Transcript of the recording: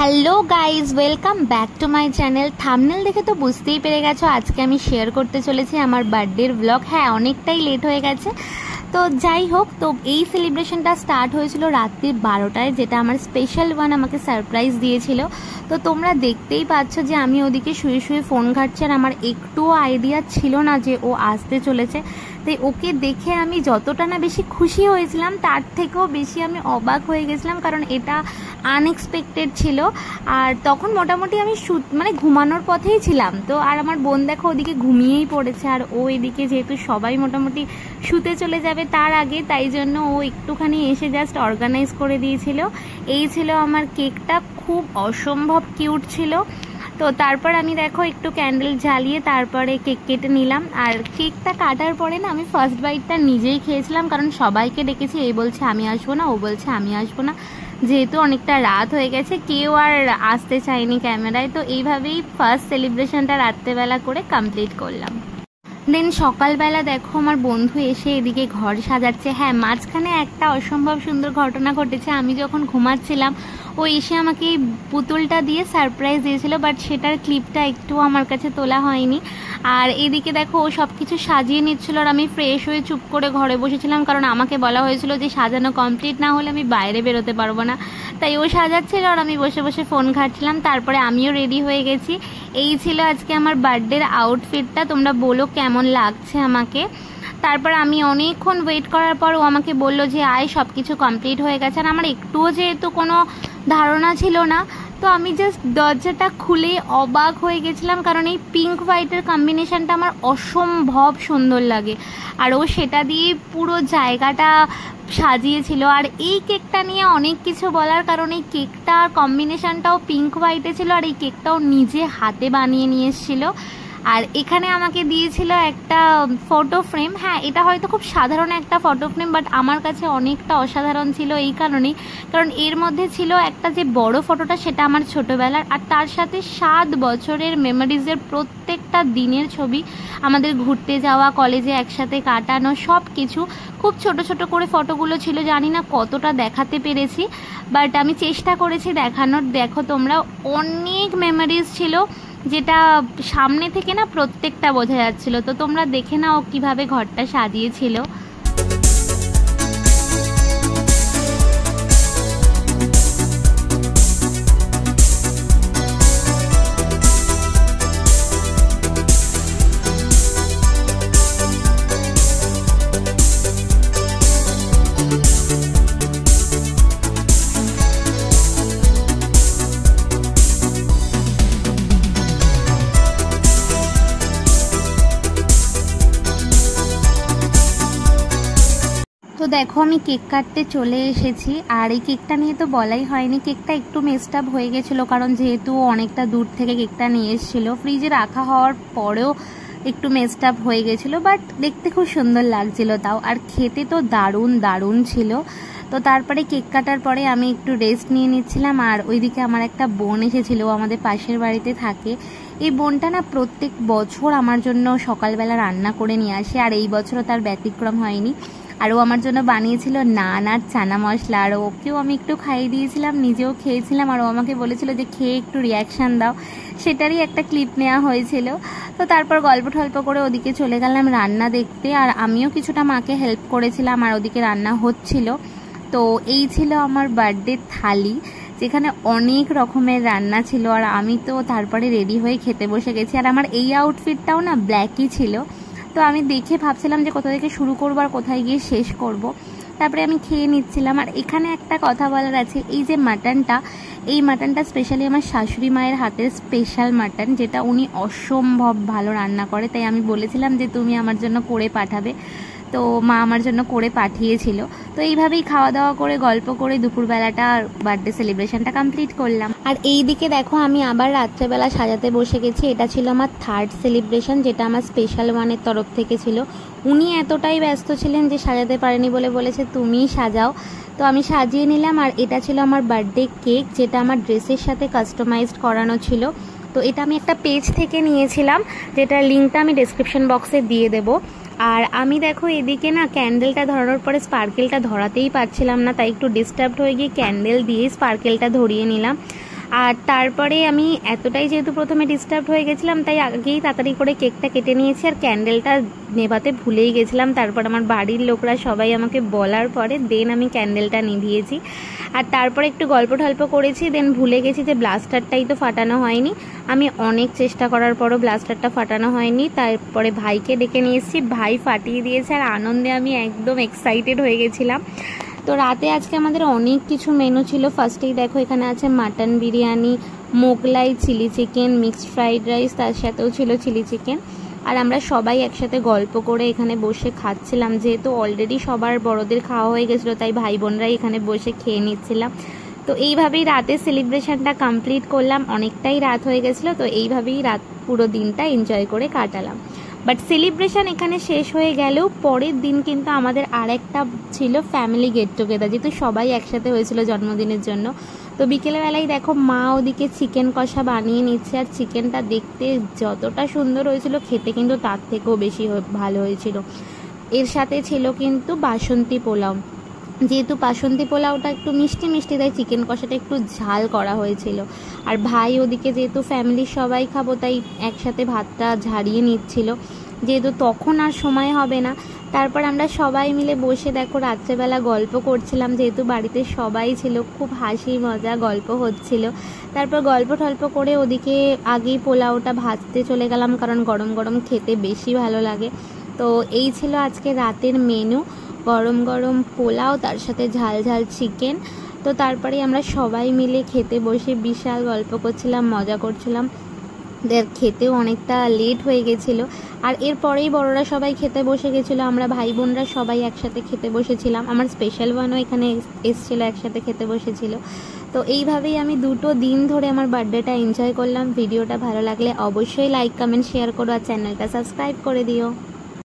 Hello guys, welcome back to my channel. Thumbnail দেখে তো বুঝতেই পেরে গেছো আজকে আমি শেয়ার করতে চলেছি আমার বার্থডের ব্লগ। হ্যাঁ, অনেকটাই লেট হয়ে গেছে। তো যাই হোক, তো এই সেলিব্রেশনটা স্টার্ট হয়েছিল রাত্রি 12টায়, যেটা আমার স্পেশাল ওয়ান আমাকে সারপ্রাইজ দিয়েছিল। তো তোমরা দেখতেই পাচ্ছ যে আমি ওদিকে শুয়ে শুয়ে ফোন ঘাটছি, আর আমার একটুও আইডিয়া ছিল না যে ও আসতে চলেছে। তাই ওকে দেখে আমি যতটা না বেশি খুশি হয়েছিলাম, তার থেকেও বেশি আমি অবাক হয়ে গেছিলাম, কারণ এটা আনএক্সপেক্টেড ছিল। আর তখন মোটামুটি আমি ঘুমানোর পথেই ছিলাম। তো আর আমার বোন দেখো ওদিকে ঘুমিয়েই পড়েছে, আর ও এদিকে যেহেতু সবাই মোটামুটি শুতে চলে যাবে তার আগে, তাই জন্য ও একটুখানি এসে জাস্ট অর্গানাইজ করে দিয়েছিল। এই ছিল আমার কেকটা, খুব অসম্ভব কিউট ছিল। তো তারপর আমি দেখো একটু ক্যান্ডেল জ্বালিয়ে তারপরে কেক কেটে নিলাম। আর কেকটা কাটার পরে না আমি ফার্স্ট বাইটটা নিজেই খেয়েছিলাম, কারণ সবাইকে ডেকেছি, এই বলছে আমি আসবো না, ও বলছে আমি আসবো না, যেহেতু অনেকটা রাত হয়ে গেছে কেউ আর আসতে চায়নি ক্যামেরায়। তো এইভাবেই ফার্স্ট সেলিব্রেশনটা রাত্রেবেলা করে কমপ্লিট করলাম। দেন সকালবেলা দেখো আমার বন্ধু এসে এদিকে ঘর সাজাচ্ছে। হ্যাঁ, মাঝখানে একটা অসম্ভব সুন্দর ঘটনা ঘটেছে। আমি যখন ঘুমাচ্ছিলাম ও এসে আমাকে এই পুতুলটা দিয়ে সারপ্রাইজ দিয়েছিল, বাট সেটার ক্লিপটা একটু আমার কাছে তোলা হয়নি। আর এদিকে দেখো ও সব কিছু সাজিয়ে নিচ্ছিল, আর আমি ফ্রেশ হয়ে চুপ করে ঘরে বসেছিলাম, কারণ আমাকে বলা হয়েছিল যে সাজানো কমপ্লিট না হলে আমি বাইরে বেরোতে পারবো না। তাই ও সাজাচ্ছিল আর আমি বসে বসে ফোন ঘাটছিলাম। তারপরে আমিও রেডি হয়ে গেছি। এই ছিল আজকে আমার বার্থডের আউটফিটটা। তোমরা বলো কেমন লাগছে আমাকে। তারপর আমি অনেকক্ষণ ওয়েট করার পর ও আমাকে বললো যে আয়, সব কিছু কমপ্লিট হয়ে গেছে। আর আমার একটুও যেহেতু কোনো ধারণা ছিল না, তো আমি জাস্ট দরজাটা খুলে অবাক হয়ে গেছিলাম, কারণ এই পিঙ্ক হোয়াইটের কম্বিনেশনটা আমার অসম্ভব সুন্দর লাগে। আর ও সেটা দিয়ে পুরো জায়গাটা সাজিয়েছিল। আর এই কেকটা নিয়ে অনেক কিছু বলার, কারণ এই কেকটার কম্বিনেশনটাও পিঙ্ক হোয়াইটে ছিল, আর এই কেকটাও নিজে হাতে বানিয়ে নিয়ে এসেছিল। আর এখানে আমাকে দিয়েছিল একটা ফটো ফ্রেম। হ্যাঁ, এটা হয়তো খুব সাধারণ একটা ফটো ফ্রেম, বাট আমার কাছে অনেকটা অসাধারণ ছিল এই কারণেই, কারণ এর মধ্যে ছিল একটা যে বড় ফটোটা, সেটা আমার ছোটোবেলার, আর তার সাথে 7 বছরের মেমোরিজের প্রত্যেকটা দিনের ছবি, আমাদের ঘুরতে যাওয়া, কলেজে একসাথে কাটানো, সব কিছু খুব ছোট ছোট করে ফটোগুলো ছিল। জানি না কতটা দেখাতে পেরেছি, বাট আমি চেষ্টা করেছি দেখানোর। দেখো তোমরা, অনেক মেমোরিজ ছিল, যেটা সামনে থেকে না প্রত্যেকটা বোঝা যাচ্ছিল। তো তোমরা দেখে নাও কিভাবে ঘরটা সাজিয়েছিল। তো দেখো আমি কেক কাটতে চলে এসেছি। আর এই কেকটা নিয়ে তো বলাই হয়নি, কেকটা একটু মেসড আপ হয়ে গেছিলো, কারণ যেহেতু অনেকটা দূর থেকে কেকটা নিয়ে এসেছিলো, ফ্রিজে রাখা হওয়ার পরেও একটু মেসড আপ হয়ে গেছিলো, বাট দেখতে খুব সুন্দর লাগছিল তাও। আর খেতে তো দারুণ দারুণ ছিল। তো তারপরে কেক কাটার পরে আমি একটু রেস্ট নিয়ে নিচ্ছিলাম। আর ওইদিকে আমার একটা বোন এসেছিল, আমাদের পাশের বাড়িতে থাকে। এই বোনটা না প্রত্যেক বছর আমার জন্য সকালবেলা রান্না করে নিয়ে আসে, আর এই বছরও তার ব্যতিক্রম হয়নি। আর ও আমার জন্য বানিয়েছিল নান আর চানা মশলা, আর ওকেও আমি একটু খাইয়ে দিয়েছিলাম, নিজেও খেয়েছিলাম। আর ও আমাকে বলেছিল যে খেয়ে একটু রিয়াকশান দাও, সেটারই একটা ক্লিপ নেওয়া হয়েছিল। তো তারপর গল্প টল্প করে ওদিকে চলে গেলাম রান্না দেখতে, আর আমিও কিছুটা মাকে হেল্প করেছিলাম, আর ওদিকে রান্না হচ্ছিল। তো এই ছিল আমার বার্থডে থালি, যেখানে অনেক রকমের রান্না ছিল। আর আমি তো তারপরে রেডি হয়ে খেতে বসে গেছি। আর আমার এই আউটফিটটাও না ব্ল্যাকই ছিল। তো আমি দেখে ভাবছিলাম যে কোথা থেকে শুরু করবো আর কোথায় গিয়ে শেষ করব। তারপরে আমি খেয়ে নিচ্ছিলাম। আর এখানে একটা কথা বলার আছে, এই যে মাটনটা, এই মাটনটা স্পেশালি আমার শাশুড়ি মায়ের হাতের স্পেশাল মাটন, যেটা উনি অসম্ভব ভালো রান্না করে। তাই আমি বলেছিলাম যে তুমি আমার জন্য করে পাঠাবে, তো মা আমার জন্য করে পাঠিয়েছিল। তো এইভাবেই খাওয়া দাওয়া করে গল্প করে দুপুরবেলাটা বার্থডে সেলিব্রেশনটা কমপ্লিট করলাম। আর এই দিকে দেখো আমি আবার রাত্রেবেলা সাজাতে বসে গেছি। এটা ছিল আমার 3rd সেলিব্রেশন, যেটা আমার স্পেশাল ওয়ানের তরফ থেকে ছিল। উনি এতটাই ব্যস্ত ছিলেন যে সাজাতে পারেনি বলে বলেছে তুমিই সাজাও। তো আমি সাজিয়ে নিলাম। আর এটা ছিল আমার বার্থডে কেক, যেটা আমার ড্রেসের সাথে কাস্টমাইজড করানো ছিল। তো এটা আমি একটা পেজ থেকে নিয়েছিলাম, যেটার লিঙ্কটা আমি ডেসক্রিপশন বক্সে দিয়ে দেবো। আর আমি দেখো এদিকে না ক্যান্ডেলটা ধরানোর পরে স্পার্কেলটা ধরাতেই পারছিলাম না, তাই একটু ডিস্টার্বড হয়ে গিয়ে ক্যান্ডেল দিয়ে স্পার্কেলটা ধরিয়ে নিলাম। আর তারপরে আমি এতটাই যেহেতু প্রথমে ডিস্টার্ব হয়ে গেছিলাম, তাই আগেই তাড়াতাড়ি করে কেকটা কেটে নিয়েছি, আর ক্যান্ডেলটা নেভাতে ভুলেই গেছিলাম। তারপর আমার বাড়ির লোকরা সবাই আমাকে বলার পরে দেন আমি ক্যান্ডেলটা নিভিয়েছি। আর তারপরে একটু গল্প টল্প করেছি, দেন ভুলে গেছি যে ব্লাস্টারটাই তো ফাটানো হয়নি। আমি অনেক চেষ্টা করার পরও ব্লাস্টারটা ফাটানো হয়নি। তারপরে ভাইকে ডেকে নিয়ে এসেছি, ভাই ফাটিয়ে দিয়েছে, আর আনন্দে আমি একদম এক্সাইটেড হয়ে গেছিলাম। তো রাতে আজকে আমাদের অনেক কিছু মেনু ছিল। ফার্স্টেই দেখো এখানে আছে mutton biryani, Mughlai, chilli chicken, mixed fried rice, তার সাথেও ছিল চিলি চিকেন। আর আমরা সবাই একসাথে গল্প করে এখানে বসে খাচ্ছিলাম। যেহেতু অলরেডি সবার বড়দের খাওয়া হয়ে গেছিলো, তাই ভাই বোনরাই এখানে বসে খেয়ে নিচ্ছিলাম। তো এইভাবেই রাতে সেলিব্রেশনটা কমপ্লিট করলাম। অনেকটাই রাত হয়ে গেছিলো, তো এইভাবেই রাত পুরো দিনটা এনজয় করে কাটালাম। বাট সেলিব্রেশন এখানে শেষ হয়ে গেলেও পরের দিন কিন্তু আমাদের আরেকটা ছিল ফ্যামিলি গেট টুগেদার, যেহেতু সবাই একসাথে হয়েছিল জন্মদিনের জন্য। তো বিকেলবেলায় দেখো মা ওদিকে চিকেন কষা বানিয়ে নিচ্ছে, আর চিকেনটা দেখতে যতটা সুন্দর হয়েছিল খেতে কিন্তু তার থেকেও বেশি ভালো হয়েছিল। এর সাথে ছিল কিন্তু বাসন্তী পোলাও। যেহেতু বাসন্তী পোলাওটা একটু মিষ্টি মিষ্টি, তাই চিকেন কষাটা একটু ঝাল করা হয়েছিল। আর ভাই ওদিকে যেহেতু ফ্যামিলির সবাই খাবো, তাই একসাথে ভাতটা ঝাড়িয়ে নিচ্ছিল, যেহেতু তখন আর সময় হবে না। তারপর আমরা সবাই মিলে বসে দেখো রাত্রেবেলা গল্প করছিলাম, যেহেতু বাড়িতে সবাই ছিল, খুব হাসি মজা গল্প হচ্ছিল। তারপর গল্প টল্প করে ওদিকে আগেই পোলাওটা ভাজতে চলে গেলাম, কারণ গরম গরম খেতে বেশি ভালো লাগে। তো এই ছিল আজকে রাতের মেনু, গরম গরম পোলাও, তার সাথে ঝাল ঝাল চিকেন। তো তারপরে আমরা সবাই মিলে খেতে বসে বিশাল গল্প করছিলাম, মজা করছিলাম। খেতেও অনেকটা লেট হয়ে গেছিলো। আর এরপরেই বড়রা সবাই খেতে বসে গেছিলো, আমরা ভাই বোনরা সবাই একসাথে খেতে বসেছিলাম। আমার স্পেশাল ওয়ানও এখানে এসেছিলো, একসাথে খেতে বসেছিল। তো এইভাবেই আমি 2 দিন ধরে আমার বার্থডেটা এনজয় করলাম। ভিডিওটা ভালো লাগলে অবশ্যই লাইক কমেন্ট শেয়ার করো, আর চ্যানেলটা সাবস্ক্রাইব করে দিও।